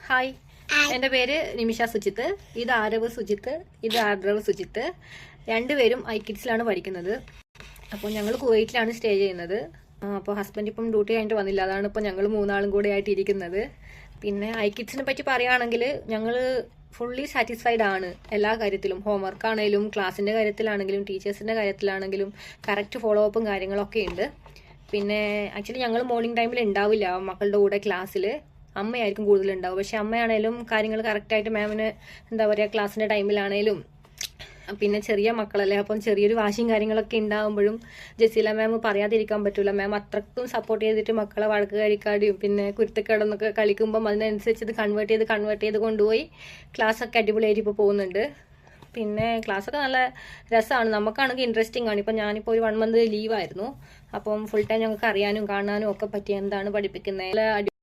Hi, എൻ്റെ പേര് നിമിഷ സുജിത്ത്. ഇത് ആരവ് സുജിത്ത്, ഇത് ആർദ്രവ് സുജിത്ത്. രണ്ടുപേരും ഐക്കിഡ്സിലാണ് പഠിക്കുന്നത്. അപ്പോൾ ഞങ്ങൾ കുവൈറ്റിലാണ് സ്റ്റേ ചെയ്യുന്നത്. അപ്പോൾ ഹസ്ബൻഡ് ഇപ്പം ഡ്യൂട്ടി കഴിഞ്ഞിട്ട് വന്നില്ല. അതാണ് ഇപ്പോൾ ഞങ്ങൾ മൂന്നാളും കൂടെ ആയിട്ട് ഇരിക്കുന്നത്. പിന്നെ ഐക്കിഡ്സിനെ പറ്റി പറയുകയാണെങ്കിൽ ഞങ്ങൾ ഫുള്ളി സാറ്റിസ്ഫൈഡ് ആണ് എല്ലാ കാര്യത്തിലും. ഹോംവർക്ക് ആണെങ്കിലും ക്ലാസ്സിൻ്റെ കാര്യത്തിലാണെങ്കിലും ടീച്ചേഴ്സിൻ്റെ കാര്യത്തിലാണെങ്കിലും കറക്റ്റ് ഫോളോ അപ്പും കാര്യങ്ങളൊക്കെ ഉണ്ട്. പിന്നെ ആക്ച്വലി ഞങ്ങൾ മോർണിംഗ് ടൈമിൽ ഉണ്ടാവില്ല മക്കളുടെ കൂടെ ക്ലാസ്സിൽ. അമ്മയായിരിക്കും കൂടുതലുണ്ടാവും. പക്ഷെ അമ്മയാണേലും കാര്യങ്ങൾ കറക്റ്റായിട്ട് മാമിന് എന്താ പറയുക ക്ലാസ്സിൻ്റെ ടൈമിലാണേലും പിന്നെ ചെറിയ മക്കളല്ലേ, അപ്പം ചെറിയൊരു വാശിയും കാര്യങ്ങളൊക്കെ ഉണ്ടാകുമ്പോഴും ജസീല മാം പറയാതിരിക്കാൻ പറ്റില്ല. മാം അത്രക്കും സപ്പോർട്ട് ചെയ്തിട്ട് മക്കളെ വഴക്ക് കഴിക്കാടിയും പിന്നെ കുരുത്തക്കേടെന്നൊക്കെ കളിക്കുമ്പം അതിനനുസരിച്ച് ഇത് കൺവേർട്ട് ചെയ്ത് കൊണ്ടുപോയി ക്ലാസ്സൊക്കെ അടിപൊളിയായിട്ട് ഇപ്പോൾ പോകുന്നുണ്ട്. പിന്നെ ക്ലാസ്സൊക്കെ നല്ല രസമാണ്, നമുക്കാണെങ്കിൽ ഇൻട്രസ്റ്റിംഗ് ആണ്. ഇപ്പം ഞാനിപ്പോൾ ഒരു 1 മന്ത് ലീവായിരുന്നു. അപ്പം ഫുൾ ടൈം ഞങ്ങൾക്ക് അറിയാനും കാണാനും ഒക്കെ പറ്റി എന്താണ് പഠിപ്പിക്കുന്നത്.